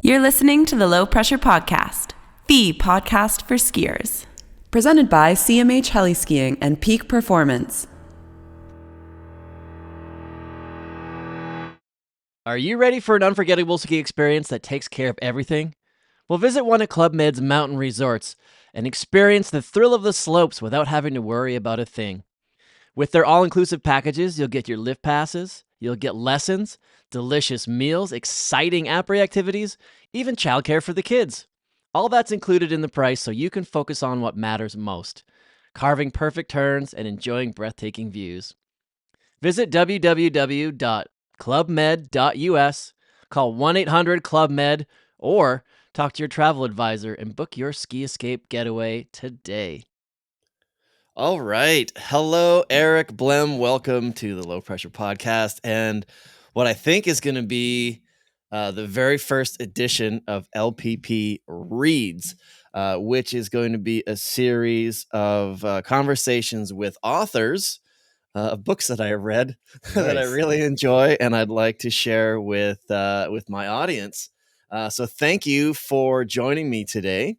You're listening to the Low Pressure Podcast, the podcast for skiers. Presented by CMH Heli Skiing and Peak Performance. Are you ready for an unforgettable ski experience that takes care of everything? Well, visit one of Club Med's mountain resorts and experience the thrill of the slopes without having to worry about a thing. With their all-inclusive packages, you'll get your lift passes, you'll get lessons, delicious meals, exciting après activities, even childcare for the kids. All that's included in the price so you can focus on what matters most, carving perfect turns and enjoying breathtaking views. Visit www.clubmed.us, call 1-800-CLUB-MED, or talk to your travel advisor and book your ski escape getaway today. All right. Hello, Eric Blehm. Welcome to the Low Pressure Podcast. And what I think is going to be the very first edition of LPP Reads, which is going to be a series of conversations with authors of books that I have read that I really enjoy and I'd like to share with my audience. So thank you for joining me today.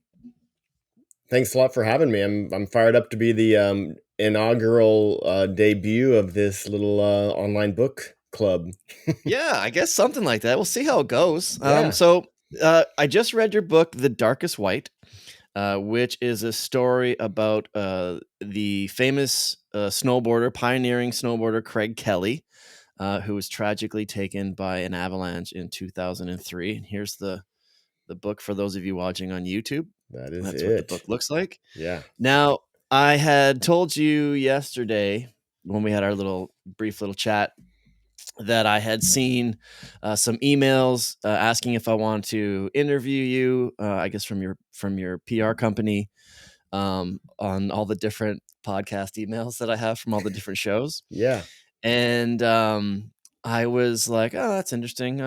Thanks a lot for having me. I'm fired up to be the inaugural debut of this little online book club. Yeah, I guess something like that. We'll see how it goes. Yeah. So I just read your book, The Darkest White, which is a story about the famous pioneering snowboarder Craig Kelly, who was tragically taken by an avalanche in 2003. And here's the book for those of you watching on YouTube. That's what the book looks like. Yeah. Now, I had told you yesterday when we had our brief little chat that I had seen some emails asking if I want to interview you, I guess from your PR company, on all the different podcast emails that I have from all the different shows. Yeah. And I was like, oh, that's interesting.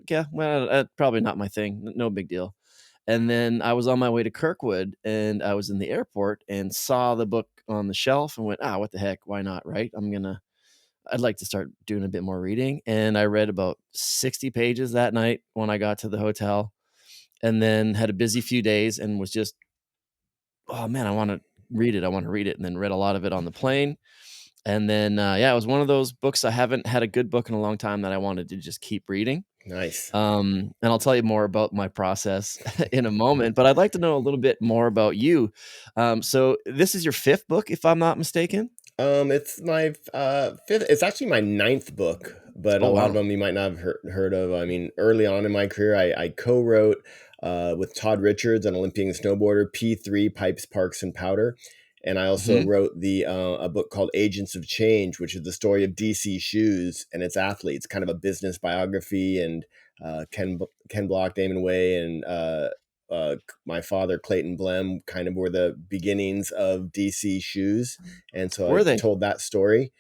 Probably not my thing. No big deal. And then I was on my way to Kirkwood and I was in the airport and saw the book on the shelf and went, what the heck? Why not? Right. I'd like to start doing a bit more reading. And I read about 60 pages that night when I got to the hotel, and then had a busy few days and was just, oh man, I want to read it. And then read a lot of it on the plane. And then, it was one of those books. I haven't had a good book in a long time that I wanted to just keep reading. Nice. And I'll tell you more about my process in a moment, but I'd like to know a little bit more about you. So this is your fifth book, if I'm not mistaken. It's my fifth. It's actually my ninth book, but a lot of them you might not have heard of. I mean, early on in my career, I co-wrote with Todd Richards, an Olympian snowboarder, P3 Pipes, Parks, and Powder. And I also wrote a book called Agents of Change, which is the story of DC Shoes and its athletes, kind of a business biography. And Ken Block, Damon Way, and my father, Clayton Blehm, kind of were the beginnings of DC Shoes. And so I told that story.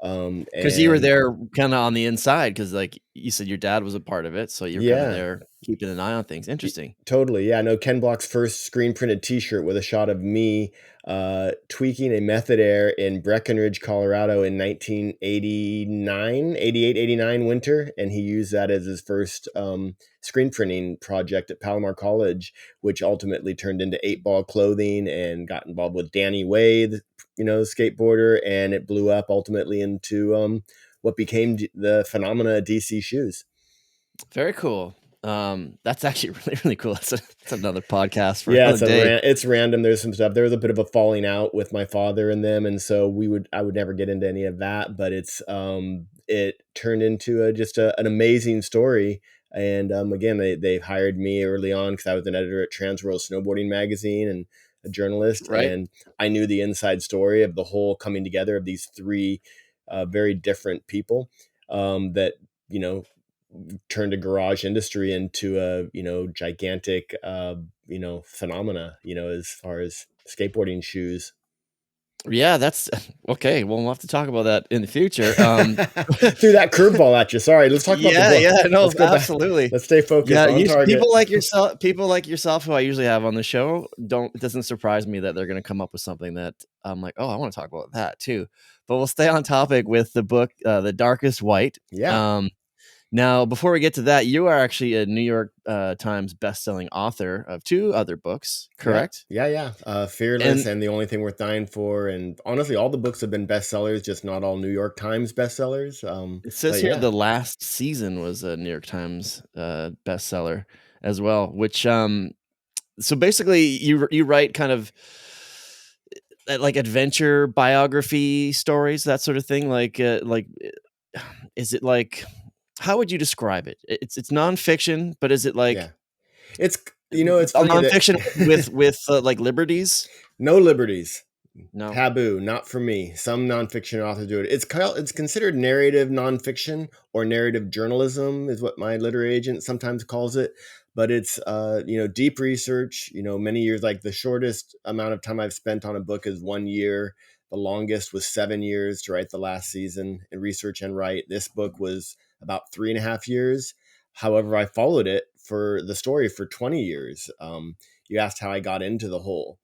Because you were there kind of on the inside, because like you said, your dad was a part of it. So you're kind of there keeping an eye on things. Interesting. Totally. Yeah. No, Ken Block's first screen printed t-shirt with a shot of me tweaking a Method Air in Breckenridge, Colorado in 1989 winter. And he used that as his first screen printing project at Palomar College, which ultimately turned into 8-Ball Clothing and got involved with Danny Wade, skateboarder, and it blew up ultimately into what became the phenomena of DC Shoes. Very cool. That's actually really, really cool. That's another podcast for another day. It's random. There's some stuff. There was a bit of a falling out with my father and them, and so I would never get into any of that. But it turned into an amazing story. And again, they hired me early on because I was an editor at Transworld Snowboarding Magazine and a journalist, right. And I knew the inside story of the whole coming together of these three very different people that turned a garage industry into a gigantic phenomena as far as skateboarding shoes. Yeah, that's okay. Well, we'll have to talk about that in the future. Threw that curveball at you. Sorry. Let's talk about the book. Yeah, no, absolutely. Let's stay focused on target. People like yourself who I usually have on the show, it doesn't surprise me that they're going to come up with something that I'm like, oh, I want to talk about that too. But we'll stay on topic with the book, The Darkest White. Yeah. Now, before we get to that, you are actually a New York Times bestselling author of 2 other books, correct? Yeah. Fearless and The Only Thing Worth Dying For. And honestly, all the books have been bestsellers, just not all New York Times bestsellers. It says But here yeah, the last season was a New York Times bestseller as well, which so basically you write kind of like adventure biography stories, that sort of thing. Like is it like, how would you describe it? It's nonfiction, but is it yeah. like It's, it's a funny nonfiction that with like liberties? no liberties. No. Taboo, not for me. Some nonfiction authors do it. It's considered narrative nonfiction or narrative journalism is what my literary agent sometimes calls it. But it's deep research. Many years. Like the shortest amount of time I've spent on a book is 1 year. The longest was 7 years to write the last season in research and write. This book was about 3.5 years. However, I followed it for the story for 20 years. You asked how I got into the whole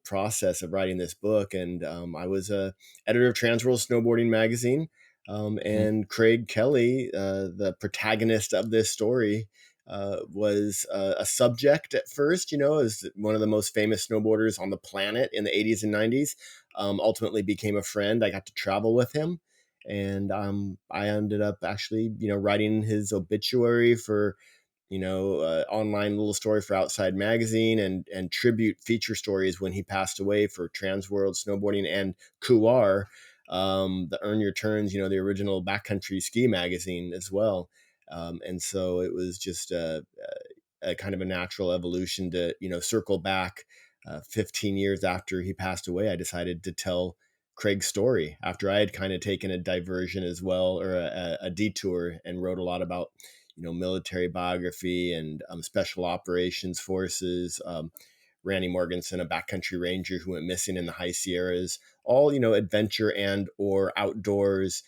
process of writing this book. And I was a editor of Transworld Snowboarding Magazine. Mhm. And Craig Kelly, the protagonist of this story, was a subject at first, as one of the most famous snowboarders on the planet in the 80s and 90s. Ultimately became a friend. I got to travel with him. And I ended up actually, writing his obituary for online little story for Outside Magazine and tribute feature stories when he passed away for Transworld Snowboarding and Couar, the Earn Your Turns, the original backcountry ski magazine as well. And so it was just a kind of a natural evolution to, circle back 15 years after he passed away. I decided to tell Craig's story after I had kind of taken a diversion as well, or a detour, and wrote a lot about military biography and special operations forces. Randy Morganson, a backcountry ranger who went missing in the high Sierras, all, adventure and or outdoors,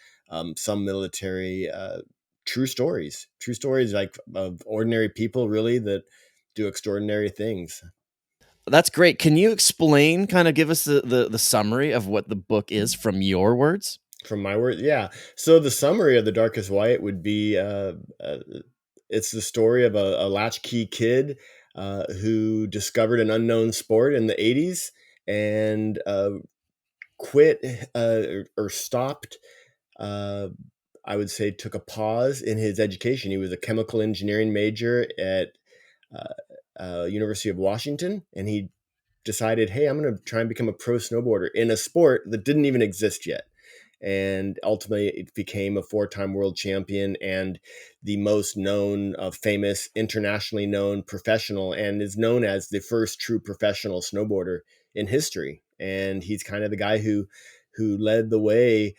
some military, true stories like of ordinary people really that do extraordinary things. That's great. Can you explain, kind of give us the summary of what the book is from your words? From my words, yeah. So the summary of The Darkest White would be it's the story of a latchkey kid who discovered an unknown sport in the 80s and quit or stopped. Uh, I would say took a pause in his education. He was a chemical engineering major at University of Washington, and he decided, hey, I'm going to try and become a pro snowboarder in a sport that didn't even exist yet. And ultimately, it became a 4-time world champion and the most known, famous, internationally known professional, and is known as the first true professional snowboarder in history. And he's kind of the guy who led the way,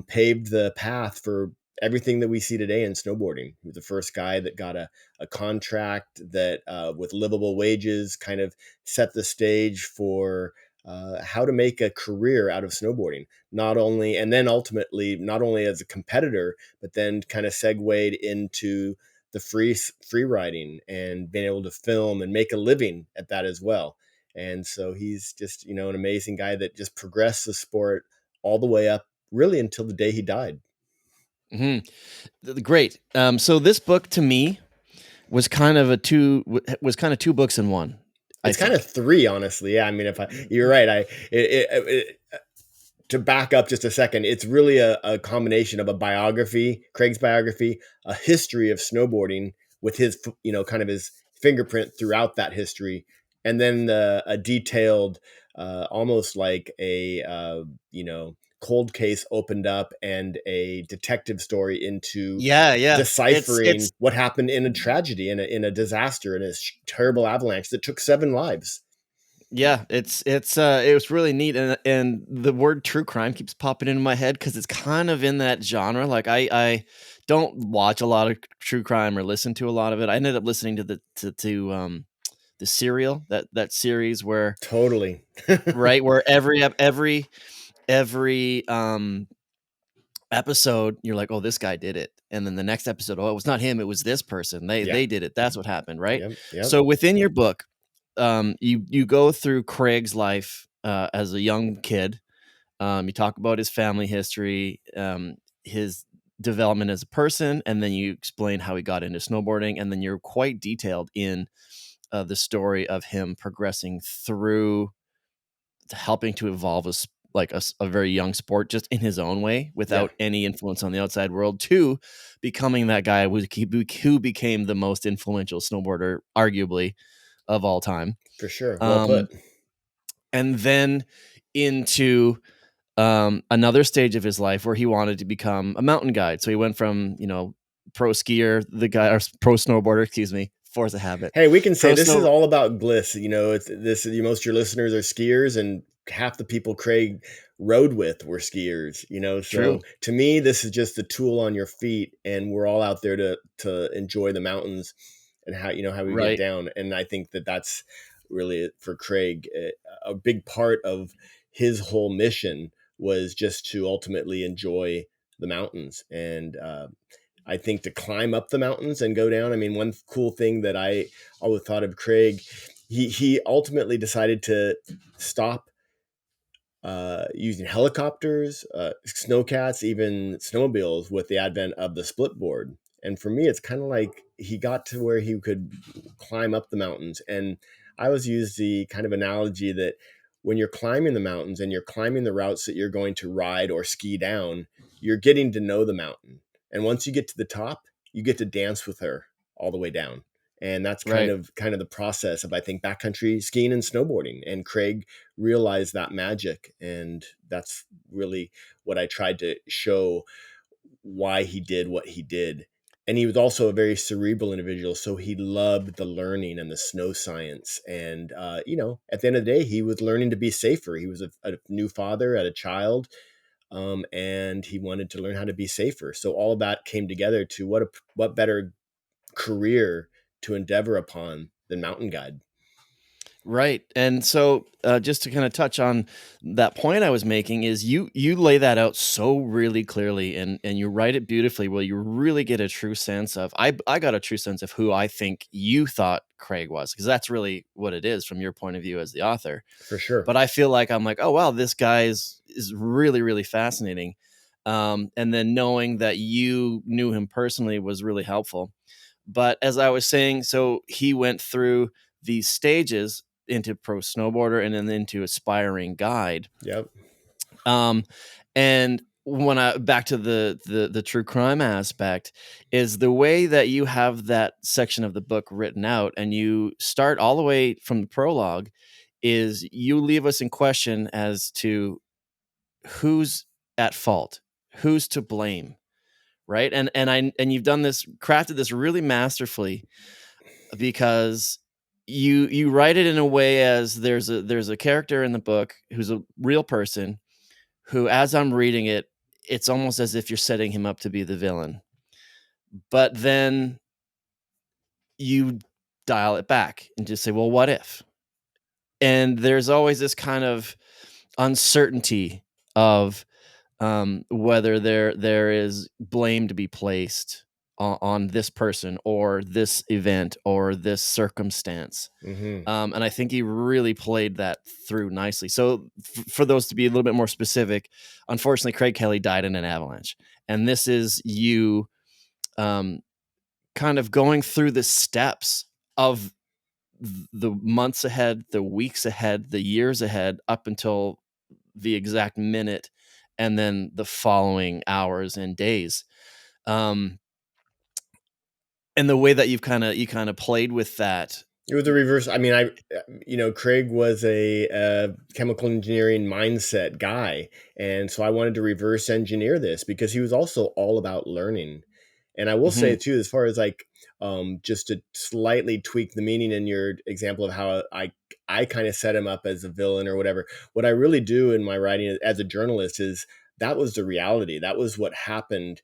paved the path for everything that we see today in snowboarding. He was the first guy that got a contract that, with livable wages, kind of set the stage for how to make a career out of snowboarding. Not only, and then ultimately, not only as a competitor, but then kind of segued into the free riding and being able to film and make a living at that as well. And so he's just, an amazing guy that just progressed the sport all the way up really until the day he died. Great. So this book to me was kind of two books in one. I It's kind of think. 3, honestly. Yeah, I mean, you're right. To back up just a second, it's really a combination of a biography, Craig's biography, a history of snowboarding with his, kind of his fingerprint throughout that history, and then a detailed, almost like a, cold case opened up and a detective story into Yeah. It's deciphering what happened in a tragedy, in a disaster, in a terrible avalanche that took 7 lives. Yeah, it was really neat, and the word true crime keeps popping into my head because it's kind of in that genre. Like I don't watch a lot of true crime or listen to a lot of it. I ended up listening to the Serial, that series where, Totally. right, where every episode you're like, oh, this guy did it, and then the next episode, oh, it was not him, it was this person, Yeah. they did it, that's what happened, right? Yep. So within your book, you go through Craig's life as a young kid. You talk about his family history, his development as a person, and then you explain how he got into snowboarding, and then you're quite detailed in the story of him progressing through helping to evolve a very young sport just in his own way without any influence on the outside world, to becoming that guy who became the most influential snowboarder arguably of all time. For sure. Well put. And then into another stage of his life where he wanted to become a mountain guide. So he went from, pro skier, or pro snowboarder, excuse me, force a habit. Hey, we can say this is all about bliss. It's this. Most of your listeners are skiers, and half the people Craig rode with were skiers. So True. To me, this is just a tool on your feet, and we're all out there to enjoy the mountains and how we Right. get down. And I think that's really, for Craig, a big part of his whole mission was just to ultimately enjoy the mountains. And I think to climb up the mountains and go down. I mean, one cool thing that I always thought of Craig, he ultimately decided to stop using helicopters, snowcats, even snowmobiles with the advent of the split board. And for me, it's kind of like he got to where he could climb up the mountains. And I always use the kind of analogy that when you're climbing the mountains and you're climbing the routes that you're going to ride or ski down, you're getting to know the mountain. And once you get to the top, you get to dance with her all the way down. And that's kind of the process of, I think, backcountry skiing and snowboarding. And Craig realized that magic. And that's really what I tried to show, why he did what he did. And he was also a very cerebral individual. So he loved the learning and the snow science. And, at the end of the day, he was learning to be safer. He was a new father, had a child, and he wanted to learn how to be safer. So all of that came together to what better career to endeavor upon than mountain guide. Right. And so just to kind of touch on that point I was making is you lay that out so really clearly, and you write it beautifully, where you really get a true sense of, I got a true sense of who I think you thought Craig was, because that's really what it is from your point of view as the author. For sure. But I feel like I'm like, oh, wow, this guy is really, really fascinating. And then knowing that you knew him personally was really helpful. But as I was saying, so he went through these stages into pro snowboarder and then into aspiring guide. Yep. And when back to the true crime aspect, is the way that you have that section of the book written out, and you start all the way from the prologue, is you leave us in question as to who's at fault, who's to blame. Right. And you've crafted this really masterfully, because you write it in a way as there's a character in the book who's a real person who, as I'm reading it, it's almost as if you're setting him up to be the villain. But then you dial it back and just say, well, what if? And there's always this kind of uncertainty of whether there is blame to be placed on this person or this event or this circumstance. Mm-hmm. And I think he really played that through nicely. So for those to be a little bit more specific, unfortunately, Craig Kelly died in an avalanche. And this is you kind of going through the steps of the months ahead, the weeks ahead, the years ahead, up until the exact minute, and then the following hours and days. And the way that you kind of played with that. It was a reverse. I mean, Craig was a chemical engineering mindset guy. And so I wanted to reverse engineer this, because he was also all about learning. And I will say too, as far as like, just to slightly tweak the meaning in your example of how I kind of set him up as a villain or whatever. What I really do in my writing as a journalist is, that was the reality. That was what happened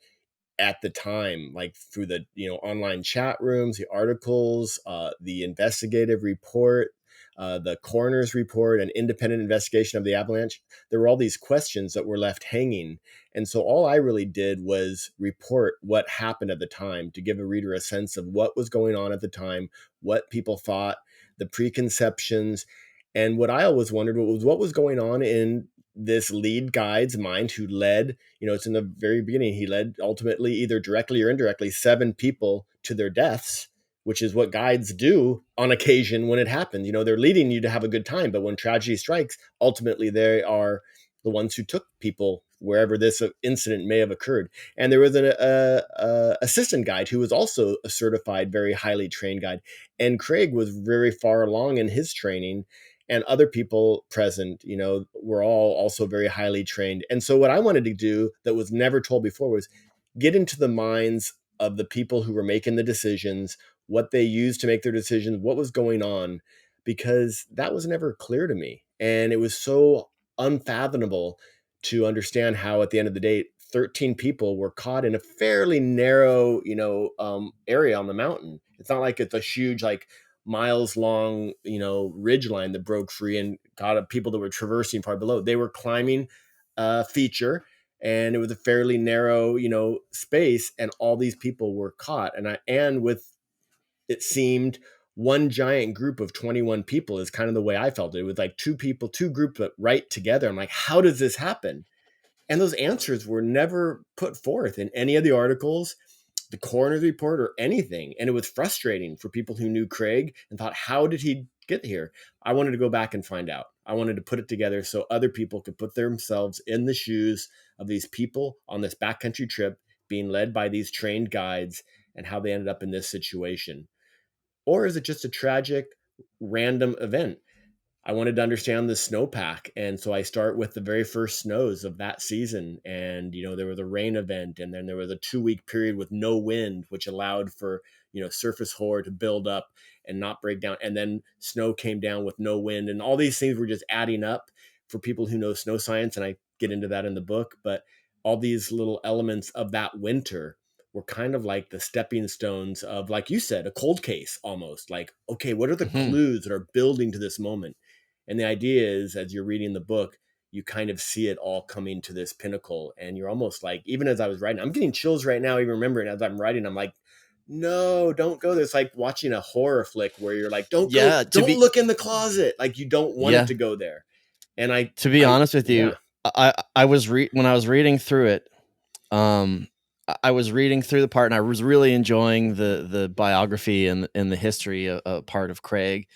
at the time, like through the online chat rooms, the articles, the investigative report, the coroner's report, and independent investigation of the avalanche. There were all these questions that were left hanging. And so all I really did was report what happened at the time, to give a reader a sense of what was going on at the time, what people thought, the preconceptions. And what I always wondered was what was going on in this lead guide's mind who led, it's in the very beginning, he led ultimately either directly or indirectly 7 people to their deaths, which is what guides do on occasion when it happens. They're leading you to have a good time, but when tragedy strikes, ultimately they are the ones who took people wherever this incident may have occurred. And there was an assistant guide who was also a certified, very highly trained guide. And Craig was very far along in his training, and other people present, were all also very highly trained. And so what I wanted to do that was never told before was get into the minds of the people who were making the decisions, what they used to make their decisions, what was going on, because that was never clear to me. And it was so unfathomable to understand how at the end of the day, 13 people were caught in a fairly narrow, area on the mountain. It's not like it's a huge, like miles long, ridge line that broke free and got people that were traversing far below. They were climbing a feature, and it was a fairly narrow, space, and all these people were caught. And with, it seemed, one giant group of 21 people is kind of the way I felt it. It was like two groups that right together. I'm like, how does this happen? And those answers were never put forth in any of the articles, the coroner's report, or anything. And it was frustrating for people who knew Craig and thought, how did he get here? I wanted to go back and find out. I wanted to put it together so other people could put themselves in the shoes of these people on this backcountry trip being led by these trained guides and how they ended up in this situation. Or is it just a tragic, random event? I wanted to understand the snowpack. And so I start with the very first snows of that season. And, there was a rain event, and then there was a 2-week period with no wind, which allowed for, surface hoar to build up and not break down. And then snow came down with no wind. And all these things were just adding up for people who know snow science. And I get into that in the book. But all these little elements of that winter were kind of like the stepping stones of, like you said, a cold case almost. Like, okay, what are the clues that are building to this moment? And the idea is, as you're reading the book, you kind of see it all coming to this pinnacle. And you're almost like, even as I was writing, I'm getting chills right now, even remembering as I'm writing, I'm like, no, don't go there. It's like watching a horror flick where you're like, don't look in the closet. Like, you don't want it to go there. And to be honest with you, I was when I was reading through it, I was reading through the part, and I was really enjoying the biography and the history part of Craig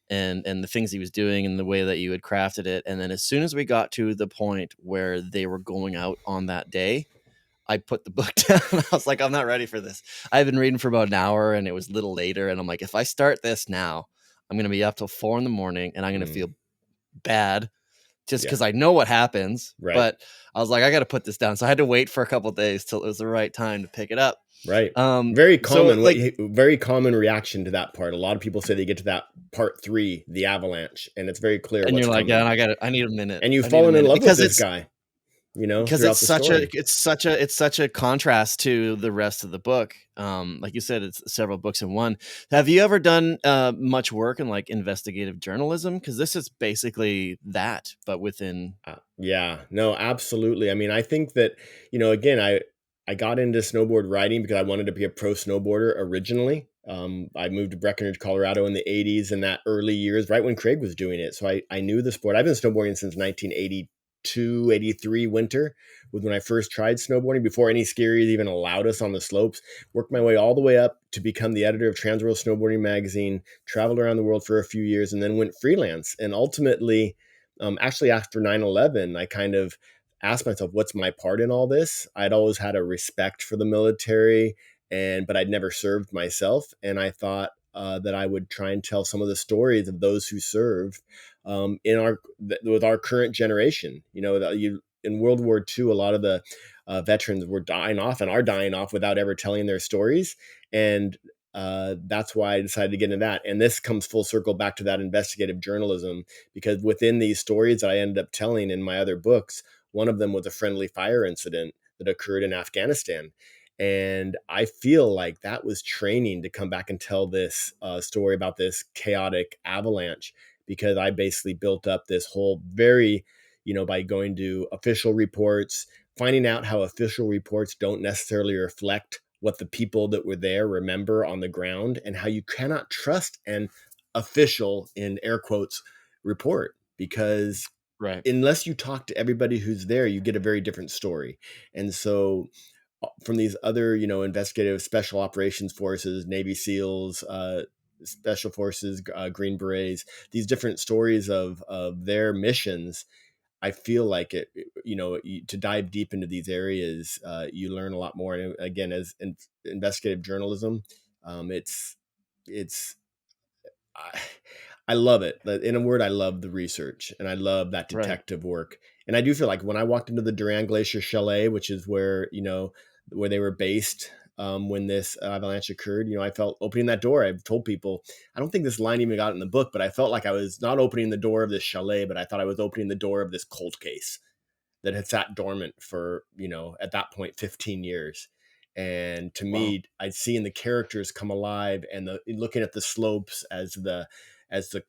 and the things he was doing and the way that you had crafted it. And then as soon as we got to the point where they were going out on that day, I put the book down. I was like, I'm not ready for this. I've been reading for about an hour, and it was a little later. And I'm like, if I start this now, I'm going to be up till 4 a.m. and I'm going to feel bad just because I know what happens. Right. But I was like, I got to put this down. So I had to wait for a couple of days till it was the right time to pick it up. Right. Very common, very common reaction to that part. A lot of people say they get to that part 3, the avalanche, and it's very clear. And you're like, yeah, I need a minute. And you've fallen in love with this guy, because it's such a contrast to the rest of the book. Like you said, it's several books in one. Have you ever done much work in like investigative journalism? Because this is basically that, but within. No, absolutely. I mean, I think that, again, I got into snowboard riding because I wanted to be a pro snowboarder originally. I moved to Breckenridge, Colorado in the 80s, and that early years, right when Craig was doing it. So I knew the sport. I've been snowboarding since 1982, 83 winter was when I first tried snowboarding, before any skiers even allowed us on the slopes. Worked my way all the way up to become the editor of Transworld Snowboarding Magazine, traveled around the world for a few years, and then went freelance. And ultimately, actually after 9/11, I kind of asked myself, what's my part in all this? I'd always had a respect for the military, but I'd never served myself. And I thought that I would try and tell some of the stories of those who served with our current generation. In World War II, a lot of the veterans were dying off and are dying off without ever telling their stories. And that's why I decided to get into that. And this comes full circle back to that investigative journalism, because within these stories that I ended up telling in my other books, one of them was a friendly fire incident that occurred in Afghanistan. And I feel like that was training to come back and tell this story about this chaotic avalanche, because I basically built up this whole by going to official reports, finding out how official reports don't necessarily reflect what the people that were there remember on the ground, and how you cannot trust an official, in air quotes, report, because Right. unless you talk to everybody who's there, you get a very different story. And so from these other, investigative special operations forces, Navy SEALs, special forces, Green Berets, these different stories of their missions, I feel like to dive deep into these areas, you learn a lot more. And again, as investigative journalism, it's I, I love it. In a word, I love the research and I love that Right. detective work. And I do feel like when I walked into the Duran Glacier Chalet, which is where, where they were based when this avalanche occurred, I felt opening that door. I've told people, I don't think this line even got in the book, but I felt like I was not opening the door of this chalet, but I thought I was opening the door of this cold case that had sat dormant for, at that point, 15 years. And to Wow. me, I'd seen the characters come alive and looking at the slopes as the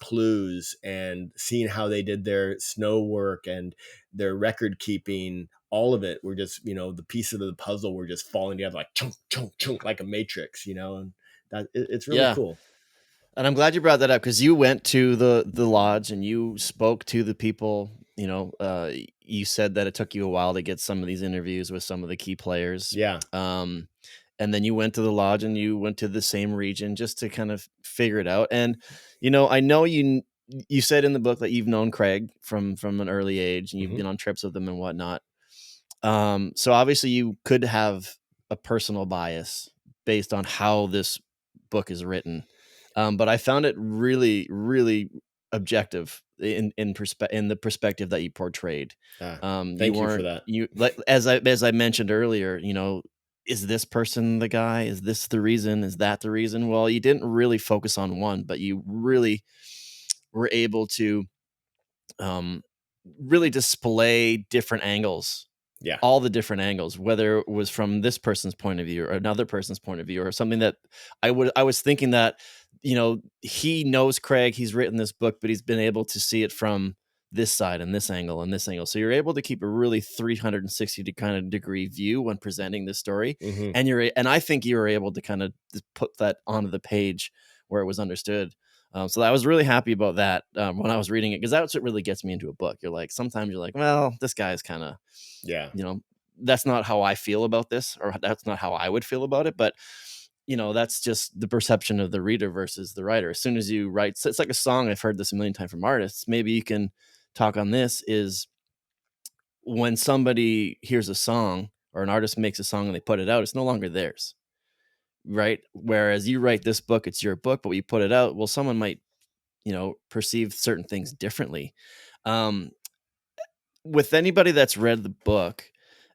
clues and seeing how they did their snow work and their record keeping, all of it were just, the pieces of the puzzle were just falling together like chunk, chunk, chunk, like a matrix, and it's really Yeah. cool. And I'm glad you brought that up because you went to the lodge and you spoke to the people. You said that it took you a while to get some of these interviews with some of the key players. Yeah. And then you went to the lodge and you went to the same region just to kind of figure it out. And I know you said in the book that you've known Craig from an early age and you've been on trips with him and whatnot. So obviously you could have a personal bias based on how this book is written. But I found it really, really objective in the perspective that you portrayed. Thank you for that. Like as I mentioned earlier, is this person the guy? Is this the reason? Is that the reason? Well, you didn't really focus on one, but you really were able to really display different angles. Yeah. All the different angles, whether it was from this person's point of view or another person's point of view, or something that I was thinking that, he knows Craig, he's written this book, but he's been able to see it from this side and this angle and this angle. So you're able to keep a really 360 degree view when presenting this story. Mm-hmm. And I think you were able to kind of put that onto the page where it was understood. So I was really happy about that when I was reading it, because that's what really gets me into a book. Sometimes you're like, well, this guy's kind of, yeah, that's not how I feel about this, or that's not how I would feel about it. But, that's just the perception of the reader versus the writer. As soon as you write, so it's like a song. I've heard this a million times from artists. Maybe you can talk on this is when somebody hears a song or an artist makes a song and they put it out, it's no longer theirs. Right. Whereas you write this book, it's your book, but when you put it out, well, someone might, perceive certain things differently. With anybody that's read the book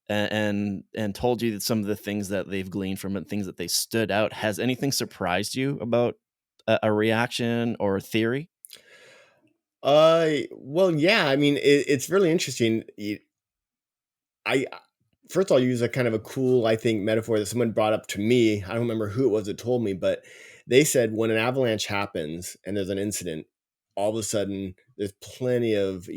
and told you that some of the things that they've gleaned from it, things that they stood out, has anything surprised you about a reaction or a theory? Well, yeah. I mean, it's really interesting. I First I'll use a kind of a cool, I think, metaphor that someone brought up to me. I don't remember who it was that told me, but they said when an avalanche happens and there's an incident, all of a sudden there's plenty of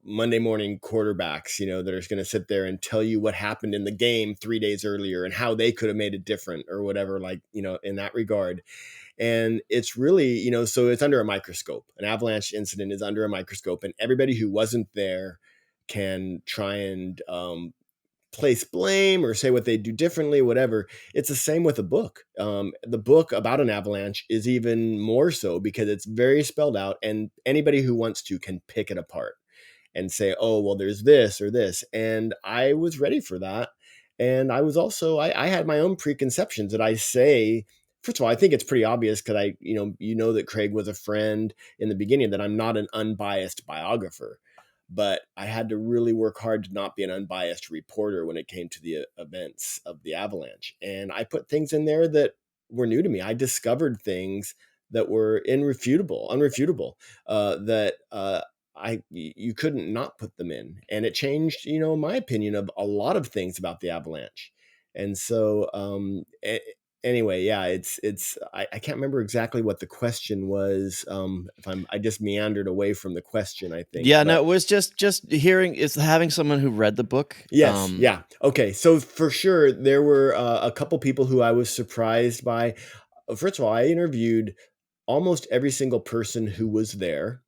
Monday morning quarterbacks, that are going to sit there and tell you what happened in the game 3 days earlier and how they could have made it different or whatever, like, in that regard. And it's really, so it's under a microscope. An avalanche incident is under a microscope, and everybody who wasn't there can try and place blame or say what they do differently, whatever. It's the same with a book. The book about an avalanche is even more so because it's very spelled out, and anybody who wants to can pick it apart and say, oh, well, there's this or this. And I was ready for that. And I was also, I had my own preconceptions that I say. First of all, I think it's pretty obvious because I that Craig was a friend in the beginning, that I'm not an unbiased biographer, but I had to really work hard to not be an unbiased reporter when it came to the events of the avalanche. And I put things in there that were new to me. I discovered things that were unrefutable, that you couldn't not put them in, and it changed, my opinion of a lot of things about the avalanche. And so, anyway, yeah, I can't remember exactly what the question was. I just meandered away from the question, I think. Yeah, no, it was just hearing, it's having someone who read the book. Yes. Yeah. Okay. So for sure, there were a couple people who I was surprised by. First of all, I interviewed almost every single person who was there.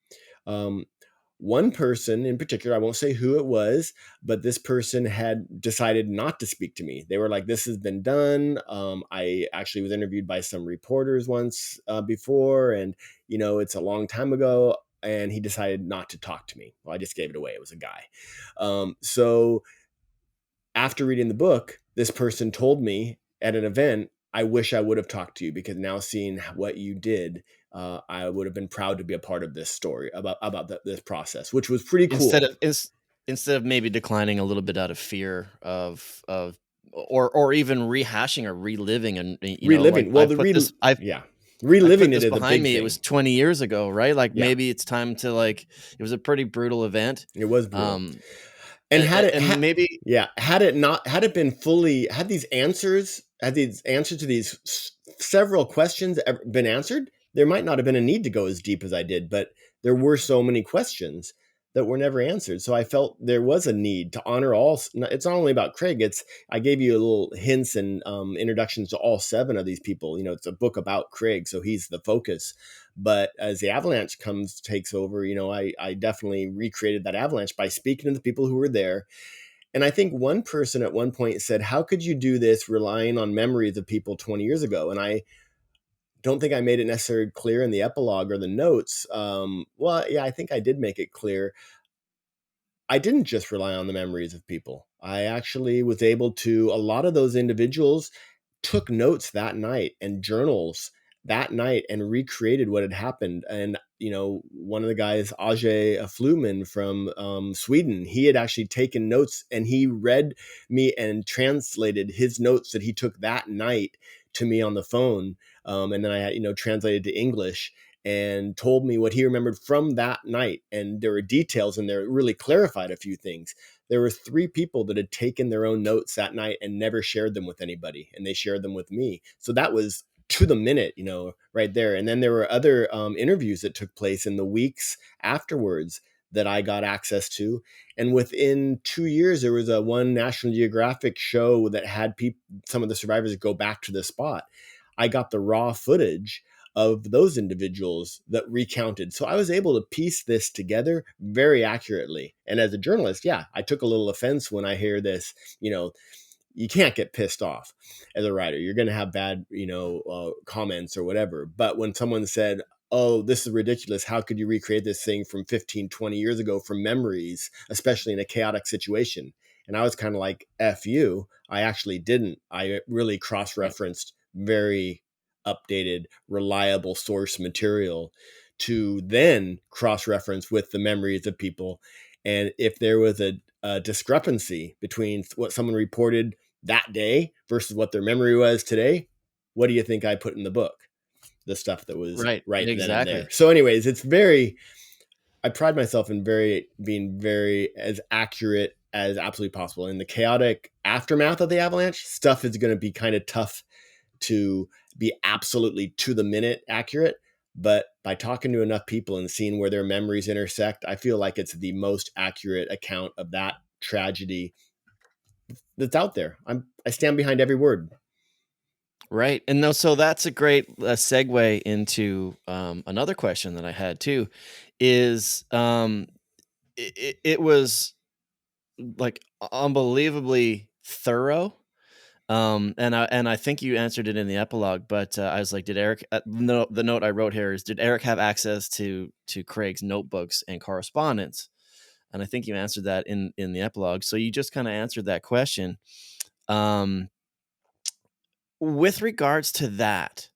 one person in particular, I won't say who it was, but this person had decided not to speak to me. They were like, this has been done. I actually was interviewed by some reporters once before, and, it's a long time ago. And he decided not to talk to me. Well, I just gave it away. It was a guy. So after reading the book, this person told me at an event, I wish I would have talked to you, because now seeing what you did, I would have been proud to be a part of this story about this process, which was pretty cool. Instead of maybe declining a little bit out of fear of or even rehashing or reliving and reliving. Reliving it is behind a big me. thing. It was 20 years ago, right? Like maybe it's time to it was a pretty brutal event. It was brutal. And had these answers to these several questions been answered, there might not have been a need to go as deep as I did, but there were so many questions that were never answered. So I felt there was a need to honor all. It's not only about Craig. I gave you a little hints and introductions to all 7 of these people. It's a book about Craig, so he's the focus. But as the avalanche takes over, I definitely recreated that avalanche by speaking to the people who were there. And I think one person at one point said, how could you do this relying on memories of people 20 years ago? And I don't think I made it necessarily clear in the epilogue or the notes. I think I did make it clear. I didn't just rely on the memories of people. I actually was able to, a lot of those individuals took notes that night and journals that night and recreated what had happened. And, one of the guys, Ajay Fluman from Sweden, he had actually taken notes, and he read me and translated his notes that he took that night to me on the phone. And then I had, translated to English, and told me what he remembered from that night. And there were details in there that really clarified a few things. There were 3 people that had taken their own notes that night and never shared them with anybody, and they shared them with me. So that was to the minute, right there. And then there were other interviews that took place in the weeks afterwards that I got access to. And within 2 years, there was one National Geographic show that had some of the survivors go back to the spot. I got the raw footage of those individuals that recounted. So I was able to piece this together very accurately. And as a journalist, I took a little offense when I hear this. You can't get pissed off as a writer. You're going to have bad, comments or whatever. But when someone said, oh, this is ridiculous, how could you recreate this thing from 15, 20 years ago from memories, especially in a chaotic situation? And I was kind of like, F you. I actually didn't. I really cross-referenced very updated, reliable source material to then cross-reference with the memories of people. And if there was a discrepancy between what someone reported that day versus what their memory was today, what do you think I put in the book? The stuff that was right exactly. then and there. So anyways, I pride myself in being very as accurate as absolutely possible. In the chaotic aftermath of the avalanche, stuff is going to be kind of tough to be absolutely to the minute accurate. But by talking to enough people and seeing where their memories intersect, I feel like it's the most accurate account of that tragedy that's out there. I stand behind every word. Right. And so that's a great segue into another question that I had too, is it was like unbelievably thorough. And I think you answered it in the epilogue, but I was like, did Eric, the note I wrote here is, did Eric have access to Craig's notebooks and correspondence? And I think you answered that in the epilogue. So you just kind of answered that question. With regards to that,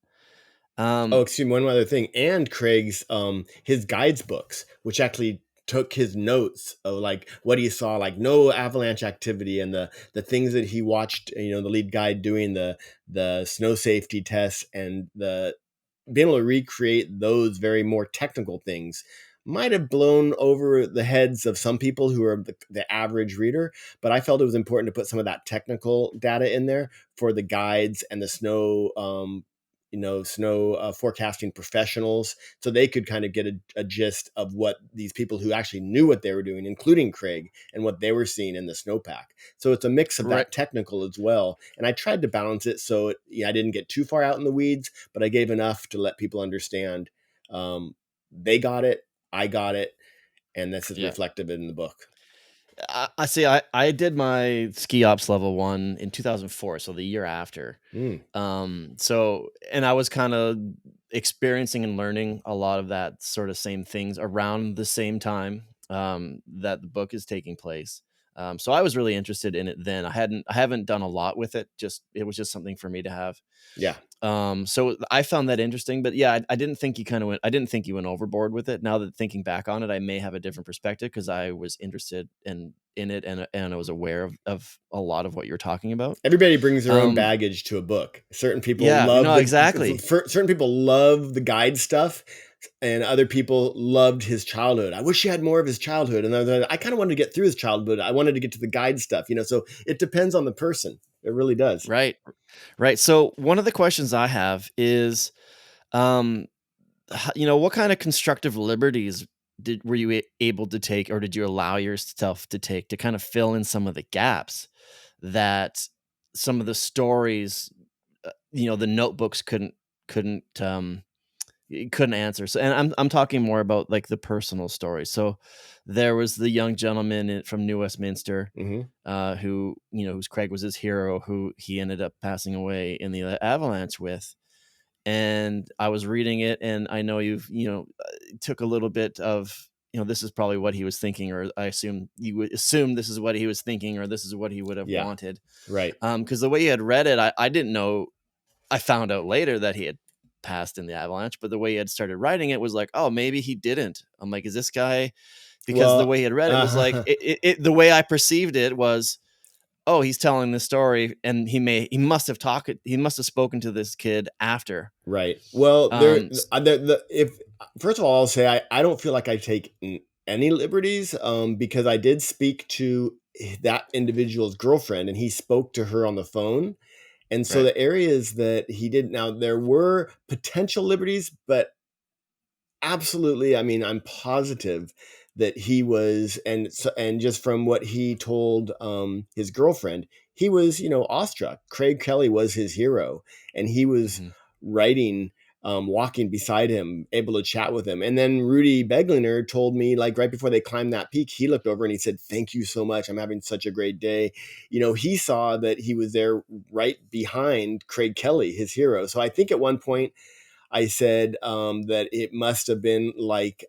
excuse me, one other thing, and Craig's his guides books, which actually took his notes of like what he saw, like no avalanche activity, and the things that he watched, the lead guide doing the snow safety tests, and the being able to recreate those very more technical things might have blown over the heads of some people who are the average reader. But I felt it was important to put some of that technical data in there for the guides and the snow forecasting professionals, so they could kind of get a gist of what these people who actually knew what they were doing, including Craig, and what they were seeing in the snowpack. So it's a mix of that technical as well. And I tried to balance it so I didn't get too far out in the weeds, but I gave enough to let people understand they got it, I got it. and this is reflective in the book. I see. I did my ski ops level 1 in 2004, so the year after. So, and I was kind of experiencing and learning a lot of that sort of same things around the same time that the book is taking place. So I was really interested in it then. I haven't done a lot with it. It was just something for me to have. Yeah. So I found that interesting, but yeah, I didn't think I didn't think you went overboard with it. Now that thinking back on it, I may have a different perspective because I was interested in it and I was aware of a lot of what you're talking about. Everybody brings their own baggage to a book. Certain people love exactly. Certain people love the guide stuff, and other people loved his childhood. I wish he had more of his childhood, and I kind of wanted to get through his childhood. I wanted to get to the guide stuff, so it depends on the person. It really does. Right. So one of the questions I have is, what kind of constructive liberties were you able to take, or did you allow yourself to take to kind of fill in some of the gaps that some of the stories, the notebooks couldn't answer? So, and I'm talking more about like the personal stories. So there was the young gentleman from New Westminster, who, whose Craig was his hero, who he ended up passing away in the avalanche with. And I was reading it, and I know you've, took a little bit of, this is probably what he was thinking, or I assume you would assume this is what he was thinking, or this is what he would have wanted. Right. Because the way you had read it, I didn't know. I found out later that he had passed in the avalanche, but the way he had started writing it was like, oh, maybe he didn't. I'm like, is this guy? Because the way he had read it was like, the way I perceived it was, oh, he's telling this story, and he must have spoken to this kid after. Right. Well, if first of all, I'll say I don't feel like I take any liberties, because I did speak to that individual's girlfriend, and he spoke to her on the phone. And so the areas that he did, now there were potential liberties, but absolutely, I mean, I'm positive that he was, and just from what he told his girlfriend, he was, awestruck. Craig Kelly was his hero, and he was writing, walking beside him, able to chat with him. And then Rudy Beglinger told me, like right before they climbed that peak, he looked over and he said, "Thank you so much. I'm having such a great day." He saw that he was there right behind Craig Kelly, his hero. So I think at one point I said that it must have been like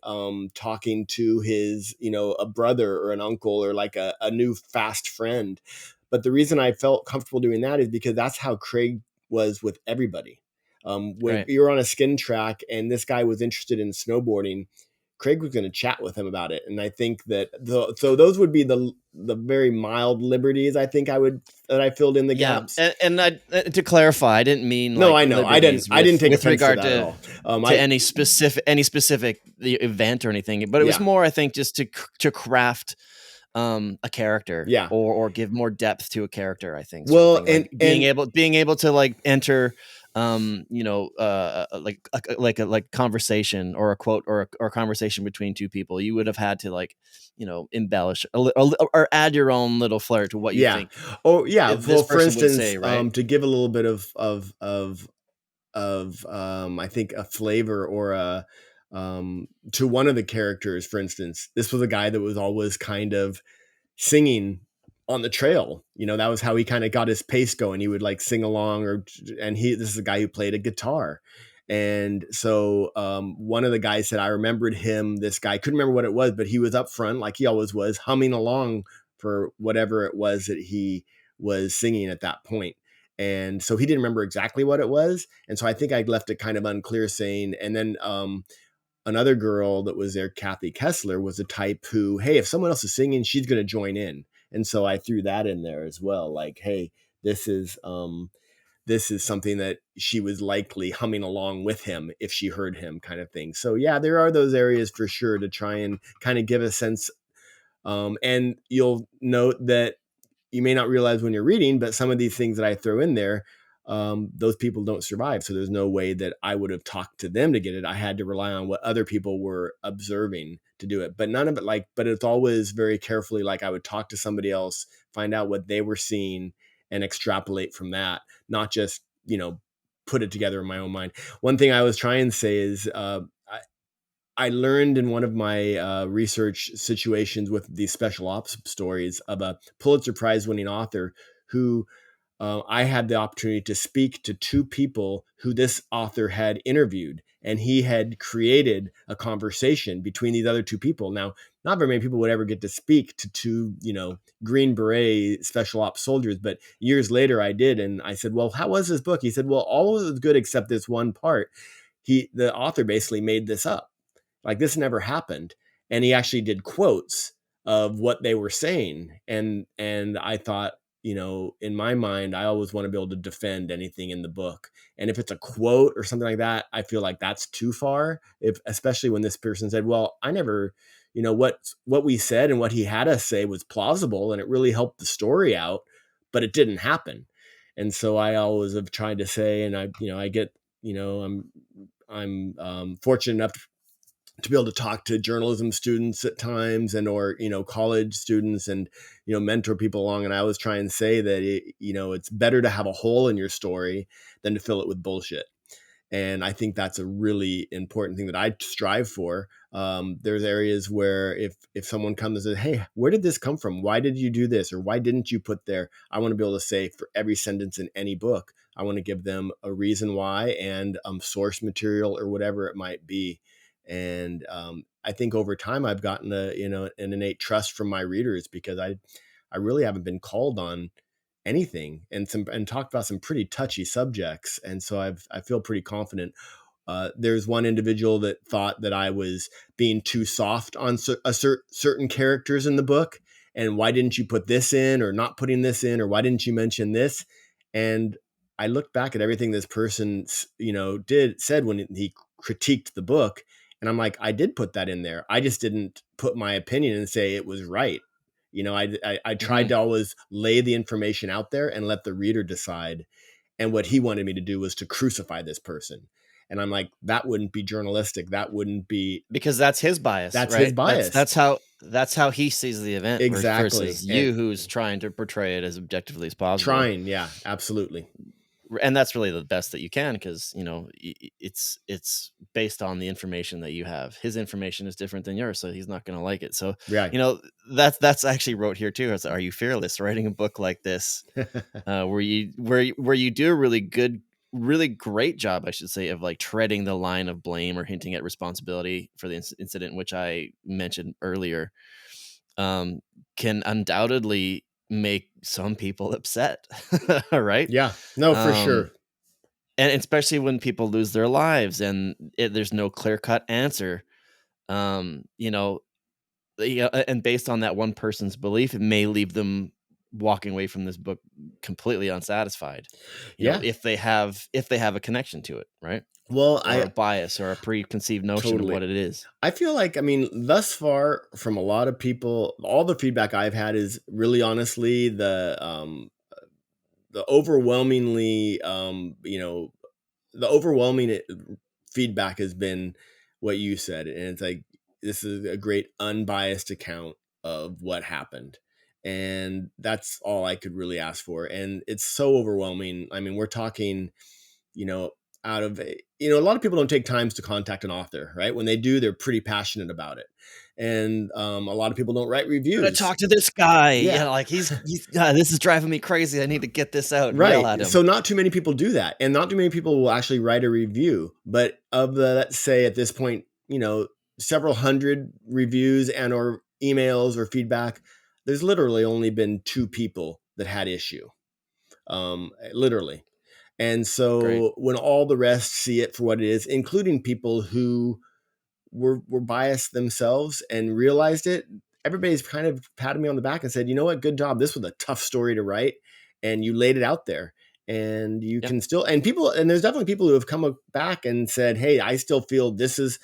talking to his, a brother or an uncle, or like a new fast friend. But the reason I felt comfortable doing that is because that's how Craig was with everybody. When you're on a skin track and this guy was interested in snowboarding, Craig was going to chat with him about it. And I think that so those would be the very mild liberties I think I filled in the gaps. And to clarify, I didn't mean no, I know I didn't take with regard to that at all. To any specific event or anything, but it was more, I think, just to craft a character, or give more depth to a character, I think. Well, and being able to like enter like conversation, or a quote, or a conversation between two people, you would have had to like, embellish or add your own little flair to what you think. Oh yeah. Well, for instance, say, right? To give a little bit of I think a flavor, or to one of the characters, for instance, this was a guy that was always kind of singing on the trail. That was how he kind of got his pace going. He would like sing along, this is a guy who played a guitar. And so one of the guys said, I remembered him, this guy, couldn't remember what it was, but he was up front, like he always was, humming along for whatever it was that he was singing at that point. And so he didn't remember exactly what it was. And so I think I left it kind of unclear, saying, and then another girl that was there, Kathy Kessler, was the type who, hey, if someone else is singing, she's going to join in. And so I threw that in there as well. Like, hey, this is something that she was likely humming along with him if she heard him, kind of thing. So yeah, there are those areas for sure to try and kind of give a sense. And you'll note that you may not realize when you're reading, but some of these things that I throw in there, those people don't survive. So there's no way that I would have talked to them to get it. I had to rely on what other people were observing to do it. But none of it but it's always very carefully, like I would talk to somebody else, find out what they were seeing, and extrapolate from that, not just, put it together in my own mind. One thing I was trying to say is I learned in one of my research situations with these special ops stories of a Pulitzer Prize winning author who I had the opportunity to speak to two people who this author had interviewed, and he had created a conversation between these other two people. Now, not very many people would ever get to speak to two, Green Beret special ops soldiers, but years later I did. And I said, well, how was this book? He said, well, all of it was good except this one part. The author basically made this up. Like, this never happened. And he actually did quotes of what they were saying. And I thought, in my mind, I always want to be able to defend anything in the book. And if it's a quote or something like that, I feel like that's too far. Especially when this person said, well, I never, what we said and what he had us say was plausible and it really helped the story out, but it didn't happen. And so I always have tried to say, and I get, I'm fortunate enough to be able to talk to journalism students at times or college students and mentor people along, and I always try and say that it's better to have a hole in your story than to fill it with bullshit. And I think that's a really important thing that I strive for. There's areas where if someone comes and says, hey, where did this come from? Why did you do this? Or why didn't you put there? I want to be able to say for every sentence in any book, I want to give them a reason why and source material or whatever it might be. And I think over time I've gotten an innate trust from my readers because I really haven't been called on anything and talked about some pretty touchy subjects. And so I feel pretty confident. There's one individual that thought that I was being too soft on certain characters in the book. And why didn't you put this in or not putting this in? Or why didn't you mention this? And I looked back at everything this person, said when he critiqued the book. And I'm like, I did put that in there. I just didn't put my opinion and say it was right. I tried to always lay the information out there and let the reader decide. And what he wanted me to do was to crucify this person. And I'm like, that wouldn't be journalistic. That wouldn't be, because that's his bias. That's right? his bias. That's how he sees the event. Exactly. Versus you, who's trying to portray it as objectively as possible. Trying, yeah, absolutely. And that's really the best that you can, because it's based on the information that you have. His information is different than yours, so he's not going to like it. So yeah. That's actually wrote here too. Are you fearless writing a book like this, where you do a really great job, I should say, of like treading the line of blame or hinting at responsibility for the incident, which I mentioned earlier, can undoubtedly make some people upset. Right? Yeah, no, for sure. And especially when people lose their lives and there's no clear-cut answer. And based on that one person's belief, it may leave them walking away from this book completely unsatisfied. If they have a connection to it, right? Well, or a bias or a preconceived notion of what it is. I feel like, thus far from a lot of people, all the feedback I've had is really honestly the overwhelmingly, the overwhelming feedback has been what you said. And it's like, this is a great unbiased account of what happened. And that's all I could really ask for. And it's so overwhelming. We're talking, out of a lot of people don't take times to contact an author, right? When they do, they're pretty passionate about it. And a lot of people don't write reviews. I'm gonna talk to this guy. Yeah, like he's this is driving me crazy. I need to get this out and yell at him. So not too many people do that. And not too many people will actually write a review. But of the, let's say at this point, several hundred reviews and or emails or feedback, there's literally only been 2 people that had issue. Literally. And so Great. When all the rest see it for what it is, including people who were biased themselves and realized it, everybody's kind of patted me on the back and said, you know what, good job. This was a tough story to write and you laid it out there. And you can still, and there's definitely people who have come back and said, hey, I still feel this is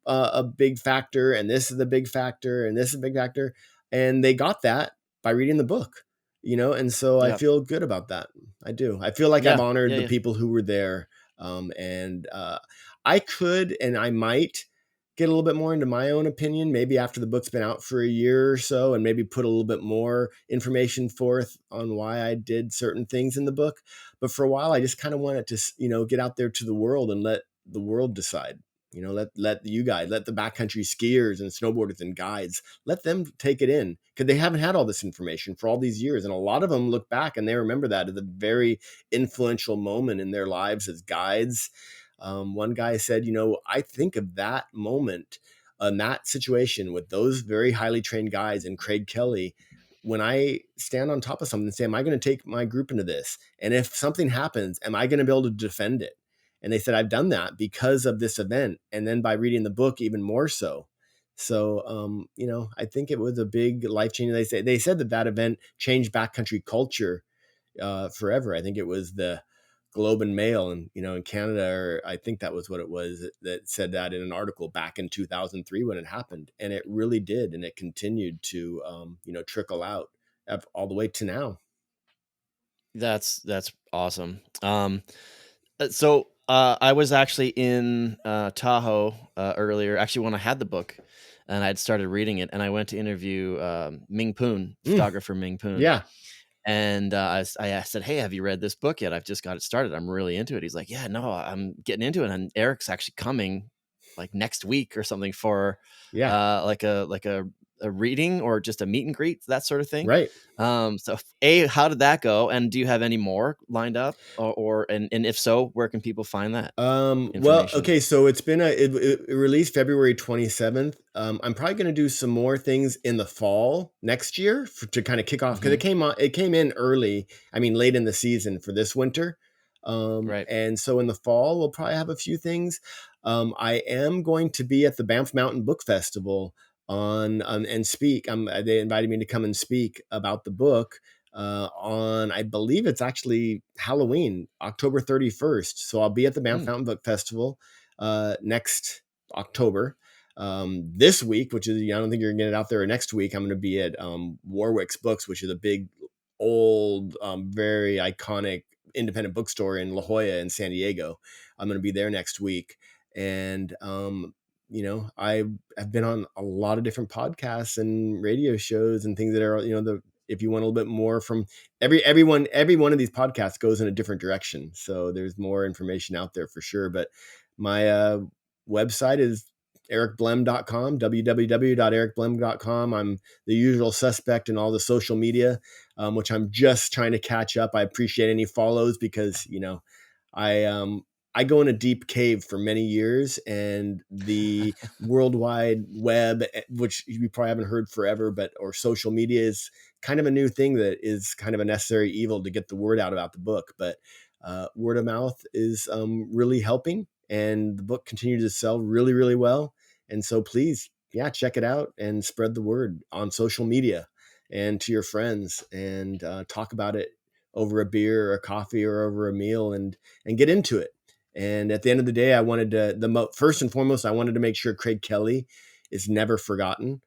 a big factor and this is a big factor and this is a big factor. And they got that by reading the book. And so I feel good about that. I do. I feel like I've honored the people who were there. I could, and I might get a little bit more into my own opinion, maybe after the book's been out for a year or so, and maybe put a little bit more information forth on why I did certain things in the book. But for a while, I just kind of wanted to, get out there to the world and let the world decide. let you guys, let the backcountry skiers and snowboarders and guides, let them take it in, because they haven't had all this information for all these years. And a lot of them look back and they remember that as a very influential moment in their lives as guides. One guy said, I think of that moment and that situation with those very highly trained guides and Craig Kelly, when I stand on top of something and say, am I going to take my group into this? And if something happens, am I going to be able to defend it? And they said, I've done that because of this event. And then by reading the book, even more so. So, I think it was a big life change. They said that event changed backcountry culture forever. I think it was the Globe and Mail, and in Canada, or I think that was what it was that said that in an article back in 2003 when it happened, and it really did, and it continued to trickle out all the way to now. That's awesome. So I was actually in Tahoe earlier, actually when I had the book and I'd started reading it, and I went to interview Ming Poon, photographer Ming Poon. Yeah. And I said, hey, have you read this book yet? I've just got it started. I'm really into it. He's like, yeah, no, I'm getting into it. And Eric's actually coming like next week or something for like a reading or just a meet and greet, that sort of thing. Right. So how did that go? And do you have any more lined up and if so, where can people find that? Well, okay. So it's been it released February 27th. I'm probably going to do some more things in the fall next year to kind of kick off, because it came in early. I mean, late in the season for this winter. Right. And so in the fall, we'll probably have a few things. I am going to be at the Banff Mountain Book Festival and speak. They invited me to come and speak about the book on, I believe it's actually Halloween, October 31st. So I'll be at the Banff Mountain Book Festival next October. This week, which is, I don't think you're gonna get it out there, next week, I'm going to be at Warwick's Books, which is a big, old, very iconic independent bookstore in La Jolla in San Diego. I'm going to be there next week. And, I have been on a lot of different podcasts and radio shows and things that are, if you want a little bit more from every one of these podcasts goes in a different direction. So there's more information out there for sure. But my website is ericblehm.com, www.ericblehm.com. I'm the usual suspect in all the social media, which I'm just trying to catch up. I appreciate any follows because, I go in a deep cave for many years, and the World Wide Web, which you probably haven't heard forever, or social media is kind of a new thing that is kind of a necessary evil to get the word out about the book. But word of mouth is really helping, and the book continues to sell really, really well. And so please, check it out and spread the word on social media and to your friends, and talk about it over a beer or a coffee or over a meal, and get into it. And at the end of the day, I wanted to, first and foremost, I wanted to make sure Craig Kelly is never forgotten.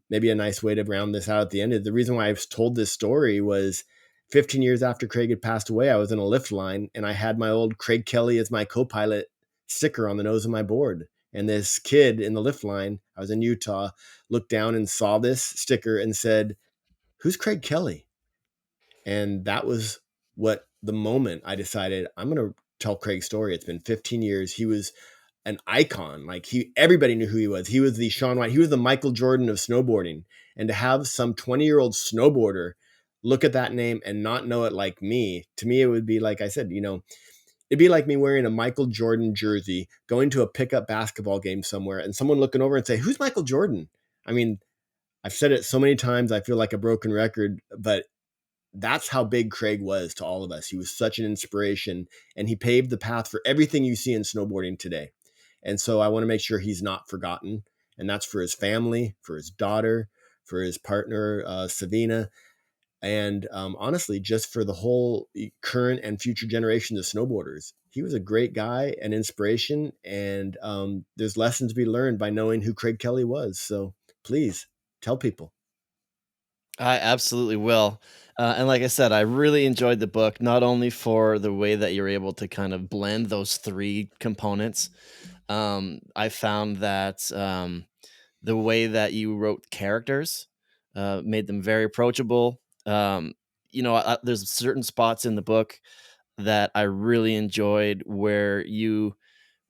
Maybe a nice way to round this out at the end is the reason why I've told this story was 15 years after Craig had passed away, I was in a lift line and I had my old Craig Kelly as my co-pilot sticker on the nose of my board. And this kid in the lift line, I was in Utah, looked down and saw this sticker and said, "Who's Craig Kelly?" And that was what the moment I decided I'm going to tell Craig's story. It's been 15 years. He was an icon. Like everybody knew who he was. He was the Shaun White. He was the Michael Jordan of snowboarding. And to have some 20-year-old snowboarder look at that name and not know it like me, to me, it would be like I said, it'd be like me wearing a Michael Jordan jersey, going to a pickup basketball game somewhere, and someone looking over and say, "Who's Michael Jordan?" I mean, I've said it so many times, I feel like a broken record, but that's how big Craig was to all of us. He was such an inspiration, and he paved the path for everything you see in snowboarding today. And so I want to make sure he's not forgotten. And that's for his family, for his daughter, for his partner, Savina, and honestly, just for the whole current and future generations of snowboarders. He was a great guy, an inspiration, and there's lessons to be learned by knowing who Craig Kelly was. So please tell people. I absolutely will. And like I said, I really enjoyed the book, not only for the way that you're able to kind of blend those three components. I found that the way that you wrote characters made them very approachable. There's certain spots in the book that I really enjoyed where you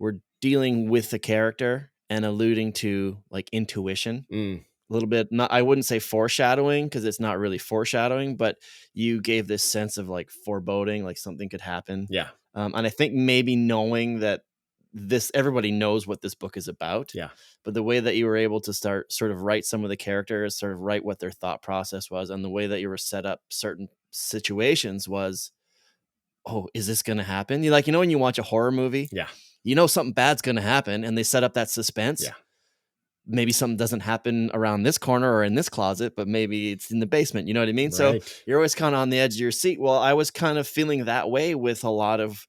were dealing with the character and alluding to like intuition. A little bit, I wouldn't say foreshadowing, because it's not really foreshadowing, but you gave this sense of like foreboding, like something could happen. Yeah. And I think maybe knowing that everybody knows what this book is about. Yeah. But the way that you were able to start sort of write some of the characters, sort of write what their thought process was, and the way that you were set up certain situations was, oh, is this going to happen? You know, when you watch a horror movie, Yeah. you know something bad's going to happen, and they set up that suspense. Yeah. Maybe something doesn't happen around this corner or in this closet, but maybe it's in the basement. You know what I mean? Right. So you're always kind of on the edge of your seat. Well, I was kind of feeling that way with a lot of,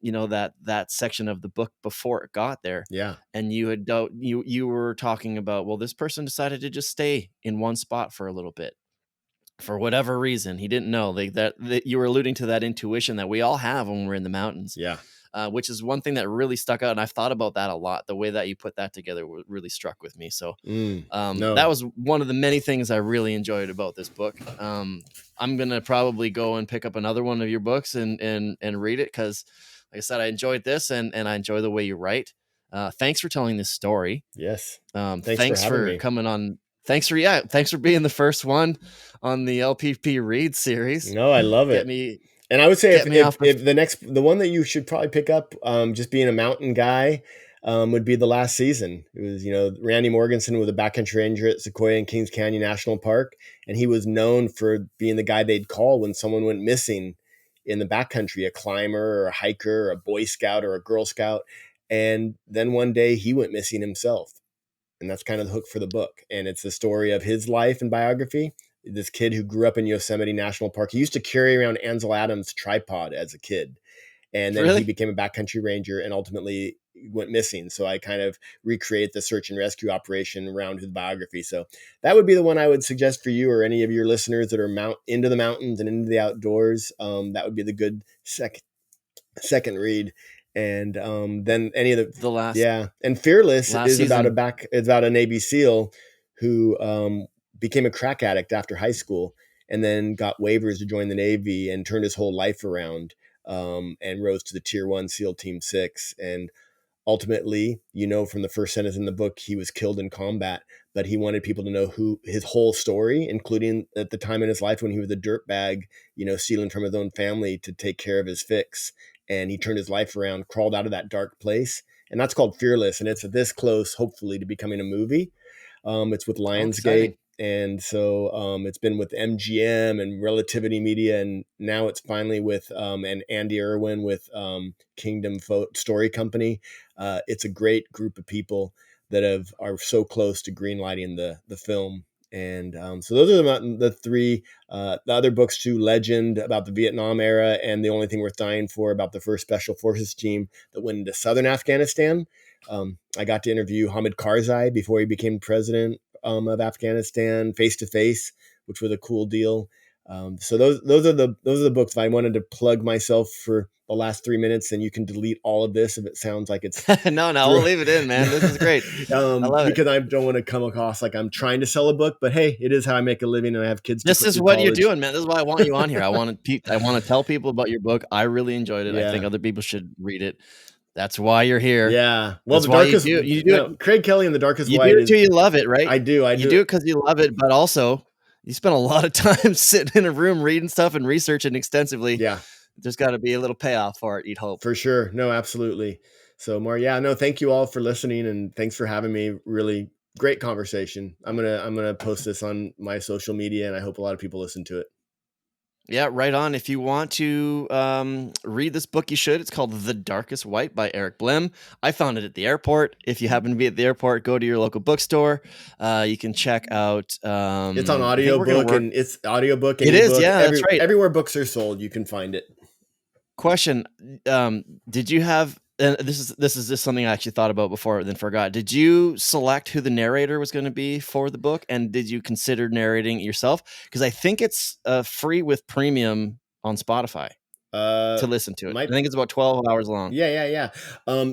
you know, that section of the book before it got there. Yeah. And you were talking about, well, this person decided to just stay in one spot for a little bit for whatever reason. He didn't know, like that you were alluding to that intuition that we all have when we're in the mountains. Yeah. Which is one thing that really stuck out. And I've thought about that a lot. The way that you put that together really struck with me. So that was one of the many things I really enjoyed about this book. I'm going to probably go and pick up another one of your books and read it, because like I said, I enjoyed this and I enjoy the way you write. Thanks for telling this story. Yes. Thanks for coming on. Thanks for being the first one on the LPP Read series. No, I love it. And I would say if the one that you should probably pick up, just being a mountain guy, would be the last season. It was, you know, Randy Morganson was a backcountry ranger at Sequoia and Kings Canyon National Park. And he was known for being the guy they'd call when someone went missing in the backcountry, a climber or a hiker or a Boy Scout or a Girl Scout. And then one day he went missing himself. And that's kind of the hook for the book. And it's the story of his life and biography. This kid who grew up in Yosemite National Park. He used to carry around Ansel Adams' tripod as a kid. And then he became a backcountry ranger and ultimately went missing. So I kind of recreate the search and rescue operation around his biography. So that would be the one I would suggest for you or any of your listeners that are into the mountains and into the outdoors. That would be the good second read. And then any of the last, and Fearless is about a Navy SEAL who became a crack addict after high school and then got waivers to join the Navy and turned his whole life around, and rose to the Tier 1 SEAL Team 6. And ultimately, you know, from the first sentence in the book, he was killed in combat, but he wanted people to know his whole story, including at the time in his life when he was a dirtbag, you know, stealing from his own family to take care of his fix. And he turned his life around, crawled out of that dark place. And that's called Fearless. And it's this close, hopefully, to becoming a movie. It's with Lionsgate. And so it's been with MGM and Relativity Media. And now it's finally with and Andy Irwin with Kingdom Story Company. It's a great group of people that are so close to greenlighting the film. And so those are the three. The other books too: Legend, about the Vietnam era, and The Only Thing Worth Dying For, about the first Special Forces team that went into southern Afghanistan. I got to interview Hamid Karzai before he became president of Afghanistan, face to face, which was a cool deal. So those are the books. If I wanted to plug myself for the last 3 minutes, and you can delete all of this if it sounds like it's no, we'll leave it in, man. This is great. I love because I don't want to come across like I'm trying to sell a book, but hey, it is how I make a living, and I have kids. This is what you're doing, man. This is why I want you on here. I want to tell people about your book. I really enjoyed it. I think other people should read it. That's why you're here. Yeah. Well, the darkest, you do it. Craig Kelly and the Darkest White. You do it till you love it, right? I do. You do it because you love it, but also you spend a lot of time sitting in a room reading stuff and researching extensively. Yeah. There's got to be a little payoff for it, you'd hope. For sure. No, absolutely. So, thank you all for listening, and thanks for having me. Really great conversation. I'm gonna post this on my social media, and I hope a lot of people listen to it. Yeah, right on. If you want to read this book, you should. It's called The Darkest White by Eric Blehm. I found it at the airport. If you happen to be at the airport, go to your local bookstore. You can check out. It's on audiobook and it's audiobook. And it is, yeah, that's right. Everywhere books are sold, you can find it. Question: did you have? And this is just something I actually thought about before, then forgot. Did you select who the narrator was going to be for the book, and did you consider narrating it yourself? Because I think it's free with premium on Spotify to listen to it. I think it's about 12 hours long. Yeah.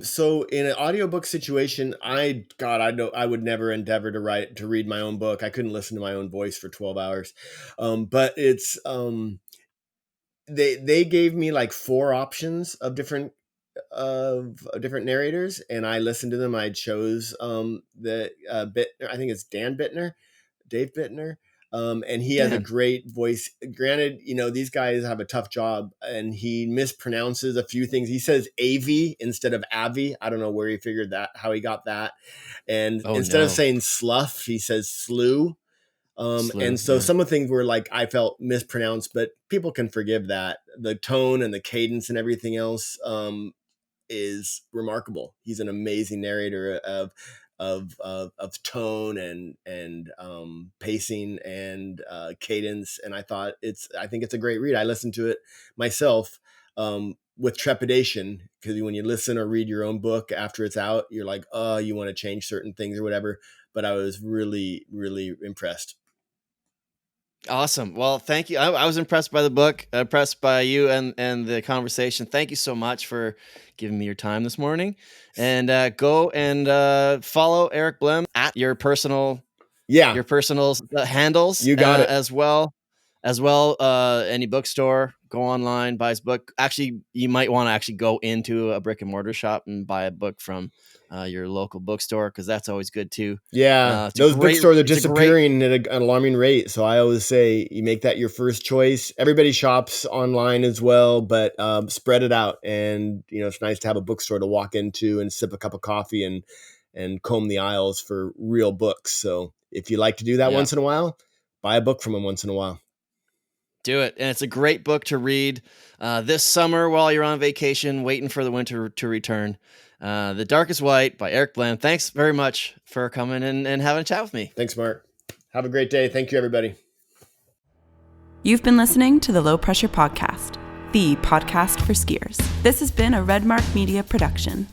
So in an audiobook situation, I would never endeavor to read my own book. I couldn't listen to my own voice for 12 hours. But it's they gave me like 4 options of different of different narrators, and I listened to them. I chose the Bittner. I think it's Dave Bittner. And he has a great voice. Granted, these guys have a tough job, and he mispronounces a few things. He says "avi" instead of "avi." I don't know where he figured that, how he got that. And instead of saying "slough," he says "slew." And so some of the things were like, I felt mispronounced, but people can forgive that. The tone and the cadence and everything else is remarkable. He's an amazing narrator of tone and pacing and cadence. And I think it's a great read. I listened to it myself with trepidation, because when you listen or read your own book after it's out, you're like, oh, you want to change certain things or whatever. But I was really, really impressed. Awesome. Well, thank you. I was impressed by the book, impressed by you and the conversation. Thank you so much for giving me your time this morning. And go and follow Eric Blehm at your personal handles. You got it. As well. Any bookstore, go online, buy his book. Actually, you might want to actually go into a brick and mortar shop and buy a book from your local bookstore, because that's always good too. Yeah, those bookstores are disappearing at an alarming rate. So I always say you make that your first choice. Everybody shops online as well, but spread it out. And it's nice to have a bookstore to walk into and sip a cup of coffee and comb the aisles for real books. So if you like to do that once in a while, buy a book from them once in a while. Do it. And it's a great book to read this summer while you're on vacation, waiting for the winter to return. The Darkest White by Eric Blehm. Thanks very much for coming and having a chat with me. Thanks, Mark. Have a great day. Thank you, everybody. You've been listening to the Low Pressure Podcast, the podcast for skiers. This has been a Redmark Media production.